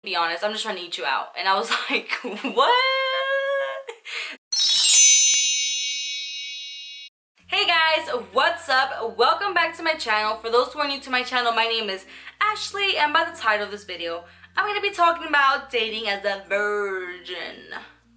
Be honest, I'm just trying to eat you out. And I was like, what? Hey guys, what's up? Welcome back to my channel. For those who are new to my channel, my name is Ashley, and by the title of this video, I'm going to be talking about dating as a virgin.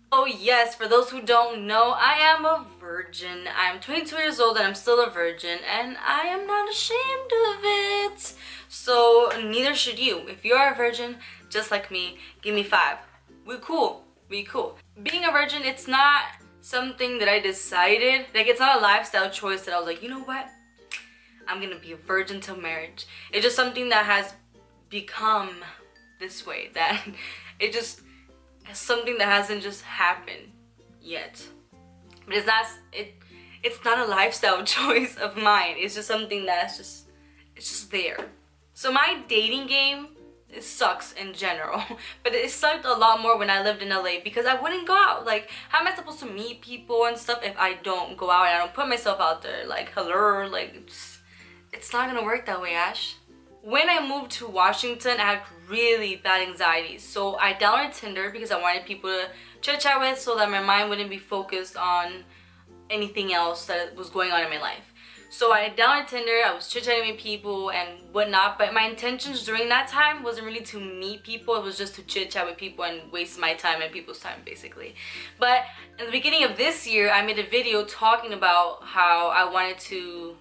Oh yes, for those who don't know, I am a virgin. I'm 22 years old and I'm still a virgin, and I am not ashamed of it. So neither should you. If you are a virgin, just like me, give me 5. We cool. We cool. Being a virgin, it's not something that I decided. Like, it's not a lifestyle choice that I was like, you know what? I'm gonna be a virgin till marriage. It's just something that has become this way. That it just is something that hasn't just happened yet. But it's not a lifestyle choice of mine. It's just something that's just there. So my dating game, it sucks in general, but it sucked a lot more when I lived in LA because I wouldn't go out. Like, how am I supposed to meet people and stuff if I don't go out and I don't put myself out there? Like, hello, like, it's not gonna work that way, Ash. When I moved to Washington, I had really bad anxiety, so I downloaded Tinder because I wanted people to chit chat with so that my mind wouldn't be focused on anything else that was going on in my life. So I downloaded Tinder, I was chit-chatting with people and whatnot, but my intentions during that time wasn't really to meet people, it was just to chit-chat with people and waste my time and people's time, basically. But in the beginning of this year, I made a video talking about how I wanted to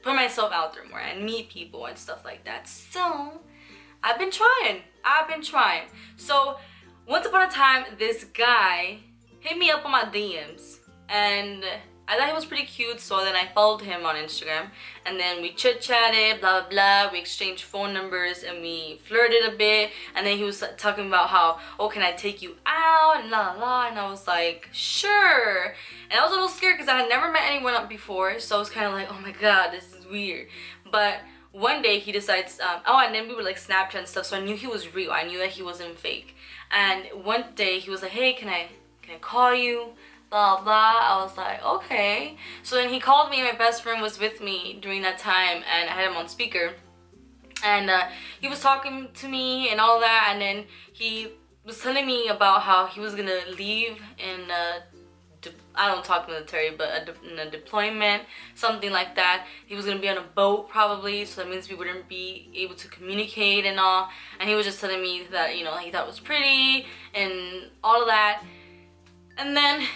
put myself out there more and meet people and stuff like that. So I've been trying. So once upon a time, this guy hit me up on my DMs and I thought he was pretty cute, so then I followed him on Instagram, and then we chit-chatted, blah blah blah, we exchanged phone numbers, and we flirted a bit, and then he was talking about how, oh, can I take you out, and la la, and I was like, sure, and I was a little scared because I had never met anyone up before, so I was kind of like, oh my god, this is weird, but one day he decides, and then we would like Snapchat and stuff, so I knew he was real, I knew that he wasn't fake, and one day he was like, hey, can I call you? Blah blah. I was like, okay. So then he called me. My best friend was with me during that time, and I had him on speaker, and he was talking to me and all that, and then he was telling me about how he was gonna leave in I don't talk military, but in a deployment, something like that. He was gonna be on a boat probably, so that means we wouldn't be able to communicate and all, and he was just telling me that, you know, he thought it was pretty and all of that. And then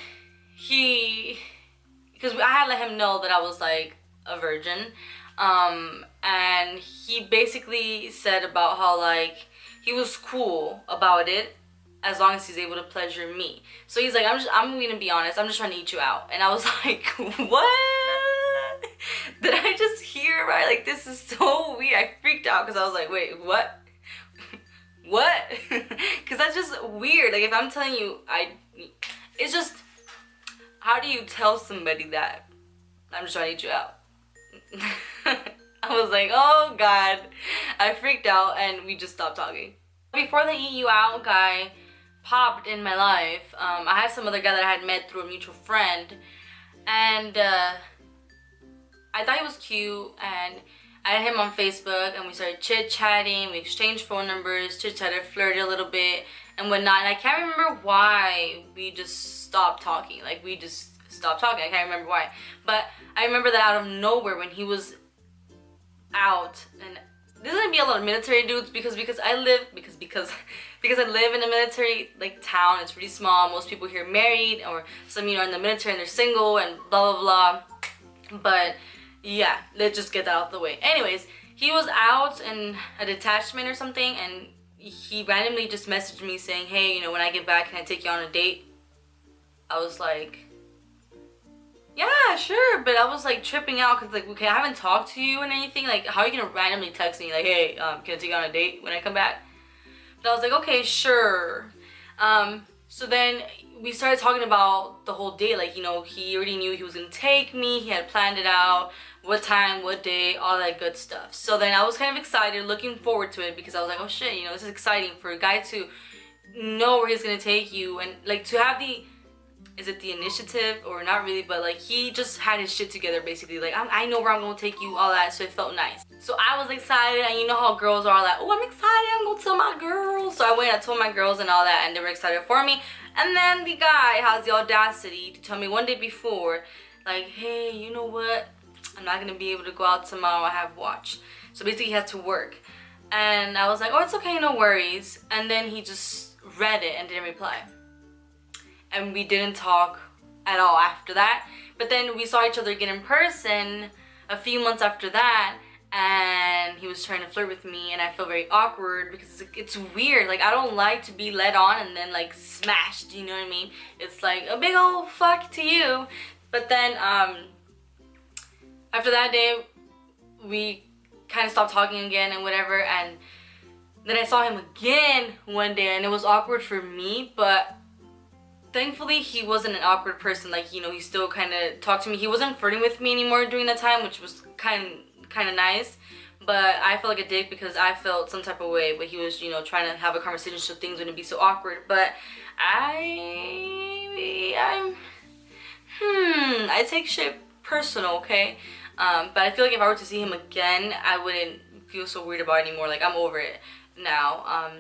because I had let him know that I was like a virgin, and he basically said about how like he was cool about it as long as he's able to pleasure me. So he's like, I'm gonna be honest, I'm just trying to eat you out. And I was like, what? Did I just hear right? Like, this is so weird. I freaked out because I was like, wait, what? What? Because that's just weird. Like, if I'm telling you, it's just, how do you tell somebody that I'm just trying to eat you out? I was like, oh god. I freaked out and we just stopped talking. Before the eat you out guy popped in my life, I had some other guy that I had met through a mutual friend, and I thought he was cute, and I had him on Facebook, and we started chit-chatting, we exchanged phone numbers, chit-chatted, flirted a little bit, and whatnot, and I can't remember why we just stopped talking. Like, we just stopped talking. I can't remember why. But I remember that out of nowhere when he was out, and there's gonna be a lot of military dudes because I live I live in a military like town. It's pretty small. Most people here married, or some, you know, in the military and they're single and blah blah blah. But yeah, let's just get that out of the way. Anyways, he was out in a detachment or something, and he randomly just messaged me saying, hey, you know, when I get back, can I take you on a date? I was like, yeah, sure, but I was like tripping out because, like, okay, I haven't talked to you and anything. Like, how are you gonna randomly text me like, hey, can I take you on a date when I come back? But I was like, okay, sure. So then we started talking about the whole date. Like, you know, he already knew he was gonna take me. He had planned it out, what time, what day, all that good stuff. So then I was kind of excited, looking forward to it, because I was like, oh shit, you know, this is exciting for a guy to know where he's gonna take you, and like to have the is it the initiative, or not really, but like he just had his shit together basically. Like I know where I'm gonna take you, all that, so it felt nice. So I was excited, and you know how girls are like, oh, I'm excited, I'm gonna tell my girls. So I went, I told my girls and all that, and they were excited for me. And then the guy has the audacity to tell me one day before, like, hey, you know what, I'm not gonna be able to go out tomorrow, I have watch. So basically he had to work. And I was like, oh, it's okay, no worries. And then he just read it and didn't reply. And we didn't talk at all after that. But then we saw each other again in person a few months after that, and he was trying to flirt with me, and I felt very awkward because it's weird. Like, I don't like to be led on and then like smashed, you know what I mean? It's like a big old fuck to you. But then after that day, we kind of stopped talking again and whatever, and then I saw him again one day, and it was awkward for me, but thankfully he wasn't an awkward person. Like, you know, he still kind of talked to me. He wasn't flirting with me anymore during that time, which was kind of nice, but I felt like a dick because I felt some type of way, but he was, you know, trying to have a conversation so things wouldn't be so awkward. But I take shit personal, okay? But I feel like if I were to see him again, I wouldn't feel so weird about it anymore. Like, I'm over it now.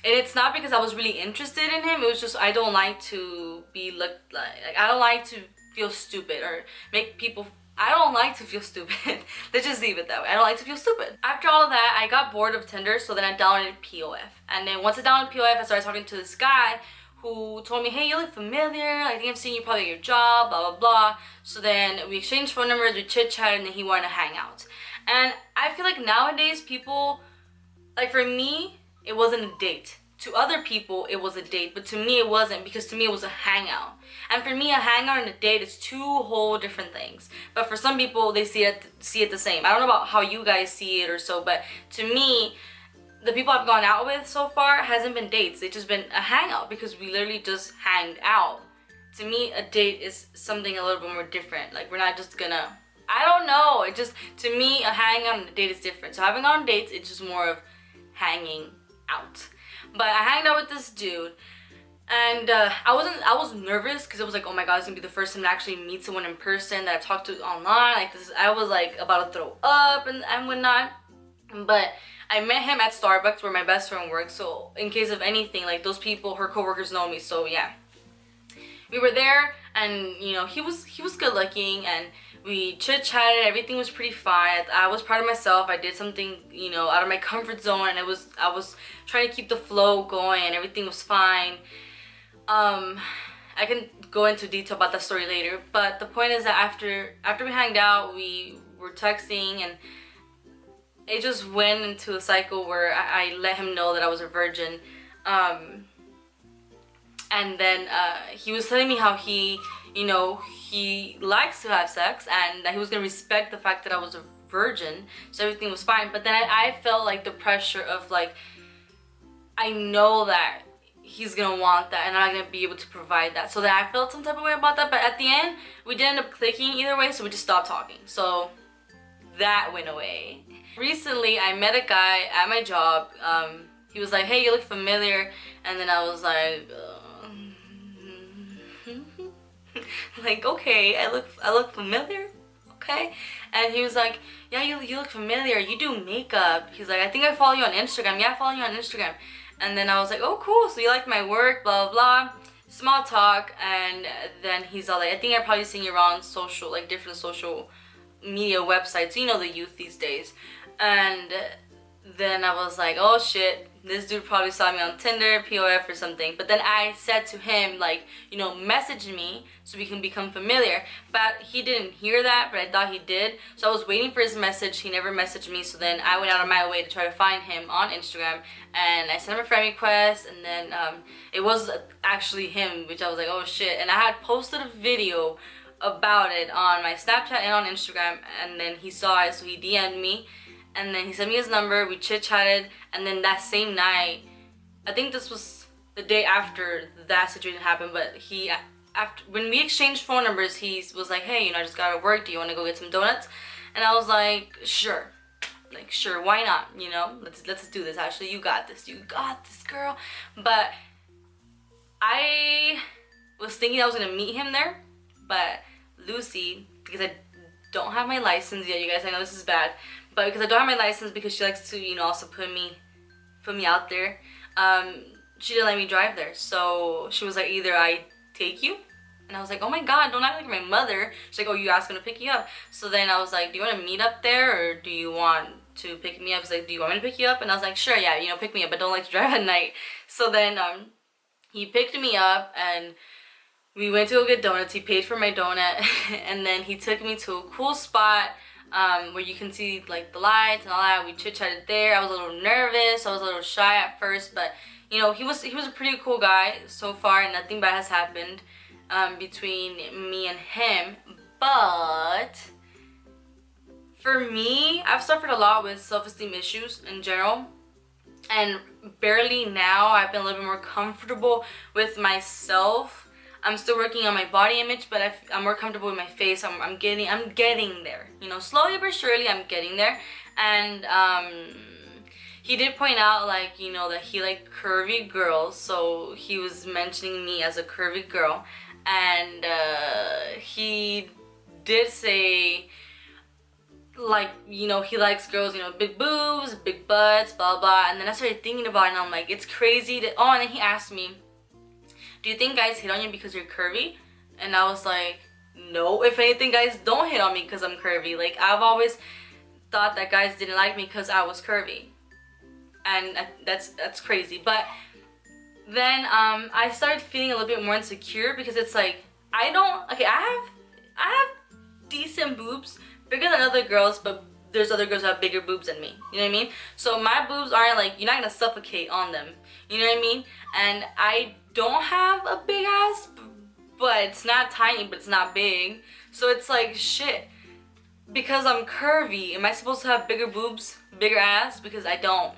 And it's not because I was really interested in him. It was just I don't like to be looked like I don't like to feel stupid or make people. I don't like to feel stupid. Let's just leave it that way. I don't like to feel stupid. After all of that, I got bored of Tinder, so then I downloaded POF. And then once I downloaded POF, I started talking to this guy who told me, hey, you look familiar. I think I've seen you probably at your job, blah, blah, blah. So then we exchanged phone numbers, we chit-chatted, and then he wanted to hang out. And I feel like nowadays people, like for me, it wasn't a date. To other people, it was a date, but to me, it wasn't, because to me, it was a hangout. And for me, a hangout and a date is two whole different things. But for some people, they see it the same. I don't know about how you guys see it or so, but to me, the people I've gone out with so far hasn't been dates. It's just been a hangout because we literally just hanged out. To me, a date is something a little bit more different. Like, we're not just gonna, I don't know. It just, to me, a hangout and a date is different. So having gone on dates, it's just more of hanging out. But I hanged out with this dude, and I was nervous because it was like, oh my god, it's gonna be the first time to actually meet someone in person that I've talked to online. Like, this, I was like about to throw up and whatnot. But I met him at Starbucks where my best friend works, so in case of anything, like, those people, her coworkers, know me. So yeah, we were there, and you know, he was good looking, and we chit-chatted. Everything was pretty fine. I was proud of myself. I did something, you know, out of my comfort zone, and I was trying to keep the flow going, and everything was fine. I can go into detail about that story later, but the point is that after we hanged out, we were texting, and it just went into a cycle where I let him know that I was a virgin. And then he was telling me how he, you know, he likes to have sex, and that he was gonna respect the fact that I was a virgin, so everything was fine. But then I felt like the pressure of, like, I know that he's gonna want that, and I'm not gonna be able to provide that. So then I felt some type of way about that, but at the end, we didn't end up clicking either way, so we just stopped talking. So that went away. Recently, I met a guy at my job. He was like, hey, you look familiar, and then I was like, like, okay, I look familiar, okay? And he was like, yeah, you look familiar, you do makeup. He's like, I think I follow you on Instagram. Yeah, I follow you on Instagram. And then I was like, oh, cool, so you like my work, blah, blah, blah. Small talk, and then he's all like, I think I've probably seen you around social, like, different social media websites, you know, the youth these days. And then I was like, oh shit, this dude probably saw me on Tinder, POF or something. But then I said to him, like, you know, message me so we can become familiar. But he didn't hear that, but I thought he did. So I was waiting for his message. He never messaged me. So then I went out of my way to try to find him on Instagram, and I sent him a friend request, and then it was actually him, which I was like, oh shit. And I had posted a video about it on my Snapchat and on Instagram, and then he saw it, so he DM'd me. And then he sent me his number, we chit-chatted, and then that same night, I think this was the day after that situation happened, but when we exchanged phone numbers, he was like, hey, you know, I just got out of work, do you want to go get some donuts? And I was like, sure. Like, sure, why not, you know? Let's do this, Ashley, you got this, girl. But I was thinking I was gonna meet him there, but Lucy, because I don't have my license yet, you guys, I know this is bad, but because I don't have my license, because she likes to, you know, also put me out there, she didn't let me drive there. So she was like, either I take you, and I was like, oh my god, don't act like my mother. She's like, oh, you asked me to pick you up. So then I was like, do you want to meet up there, or do you want to pick me up? He's like, do you want me to pick you up? And I was like, sure, yeah, you know, pick me up, but don't like to drive at night. So then he picked me up, and we went to go get donuts. He paid for my donut, and then he took me to a cool spot where you can see like the lights and all that. We chit-chatted there. I was a little nervous. I was a little shy at first, but you know, he was a pretty cool guy so far, and nothing bad has happened between me and him. But for me, I've suffered a lot with self-esteem issues in general, and barely now I've been a little bit more comfortable with myself. I'm still working on my body image, but I'm more comfortable with my face. I'm getting there, you know, slowly but surely. I'm getting there. And he did point out, like, you know, that he liked curvy girls, so he was mentioning me as a curvy girl. And he did say, like, you know, he likes girls, you know, big boobs, big butts, blah blah. And then I started thinking about it, and I'm like, it's crazy that, oh, and then he asked me, do you think guys hit on you because you're curvy? And I was like, no. If anything, guys don't hit on me because I'm curvy. Like, I've always thought that guys didn't like me because I was curvy, and that's crazy. But then I started feeling a little bit more insecure, because it's like, I have decent boobs, bigger than other girls, but there's other girls who have bigger boobs than me, you know what I mean? So my boobs aren't like, you're not gonna suffocate on them, you know what I mean? And I don't have a big ass, but it's not tiny, but it's not big. So it's like, shit, because I'm curvy, am I supposed to have bigger boobs, bigger ass? Because I don't.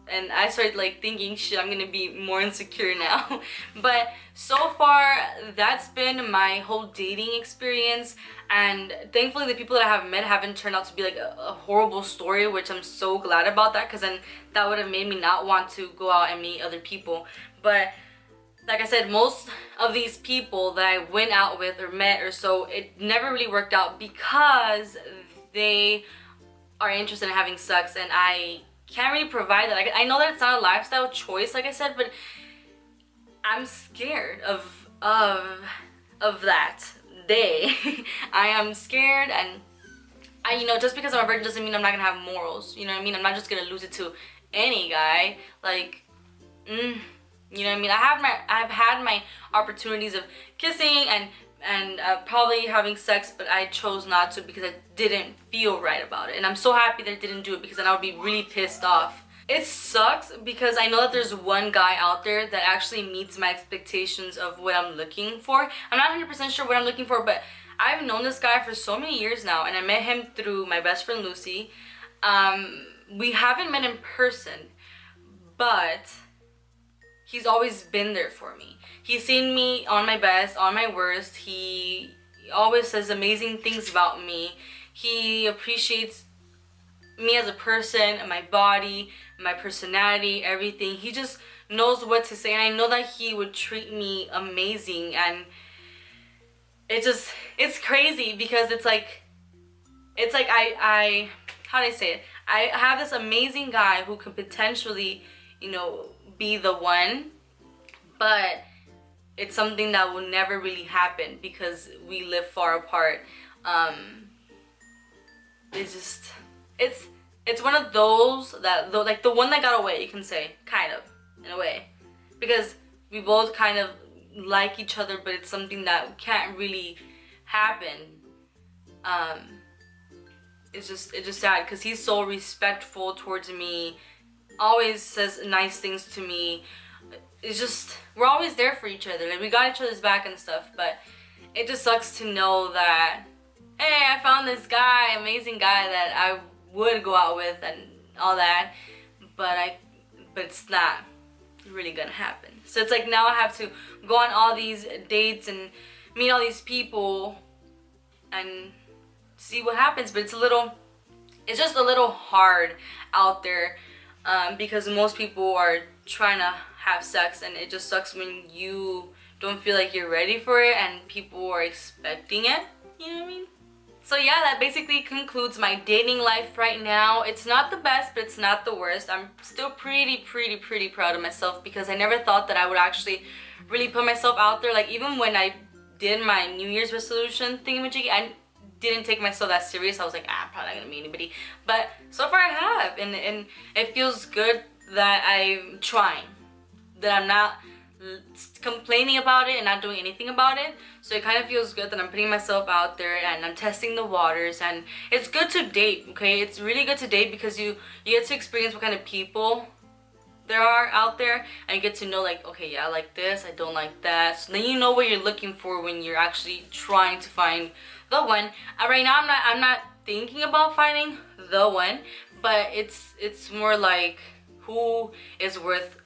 And I started like thinking, shit, I'm gonna be more insecure now. But so far, that's been my whole dating experience, and thankfully the people that I have met haven't turned out to be like a horrible story, which I'm so glad about that, because then that would have made me not want to go out and meet other people. But like I said, most of these people that I went out with or met or so, it never really worked out because they are interested in having sex, and I can't really provide that. I know that it's not a lifestyle choice, like I said, but I'm scared of that day. I am scared, and you know, just because I'm a virgin doesn't mean I'm not gonna have morals. You know what I mean? I'm not just gonna lose it to any guy. Like, you know what I mean? I've had my opportunities of kissing and probably having sex, but I chose not to because I didn't feel right about it. And I'm so happy that I didn't do it, because then I would be really pissed off. It sucks because I know that there's one guy out there that actually meets my expectations of what I'm looking for. I'm not 100% sure what I'm looking for, but I've known this guy for so many years now, and I met him through my best friend Lucy. We haven't met in person, but he's always been there for me. He's seen me on my best, on my worst. He always says amazing things about me. He appreciates me as a person, my body, my personality, everything. He just knows what to say, and I know that he would treat me amazing. And it's crazy, because it's like I how do I say it? I have this amazing guy who could potentially, you know, be the one, but it's something that will never really happen because we live far apart. It's one of those that, like the one that got away, you can say, kind of, in a way, because we both kind of like each other, but it's something that can't really happen. It's just sad, because he's so respectful towards me, always says nice things to me. It's just, we're always there for each other. Like, we got each other's back and stuff, but it just sucks to know that, hey, I found this guy, amazing guy that I would go out with and all that, but it's not really gonna happen. So it's like, now I have to go on all these dates and meet all these people and see what happens. But it's just a little hard out there, because most people are trying to have sex, and it just sucks when you don't feel like you're ready for it and people are expecting it. You know what I mean? So yeah, that basically concludes my dating life right now. It's not the best, but it's not the worst. I'm still pretty proud of myself because I never thought that I would actually really put myself out there. Like even when I did my New Year's resolution thingamajiggy, I didn't take myself that serious. I was like, I'm probably not gonna meet anybody. But so far I have, and it feels good that I'm trying, that I'm not complaining about it and not doing anything about it. So it kind of feels good that I'm putting myself out there and I'm testing the waters. And it's good to date, okay? It's really good to date because you get to experience what kind of people there are out there, and you get to know, like, okay, yeah, I like this, I don't like that. So then you know what you're looking for when you're actually trying to find the one. Right now I'm not thinking about finding the one, but it's more like who is worth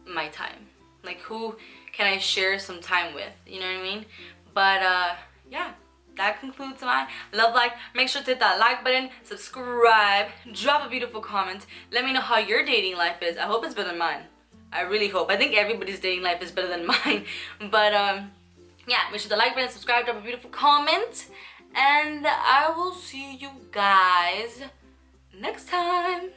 my time. Like, who can I share some time with? You know what I mean? But, yeah. That concludes my love life. Make sure to hit that like button, subscribe, drop a beautiful comment. Let me know how your dating life is. I hope it's better than mine. I really hope. I think everybody's dating life is better than mine. But, yeah. Make sure to like button, subscribe, drop a beautiful comment. And I will see you guys next time.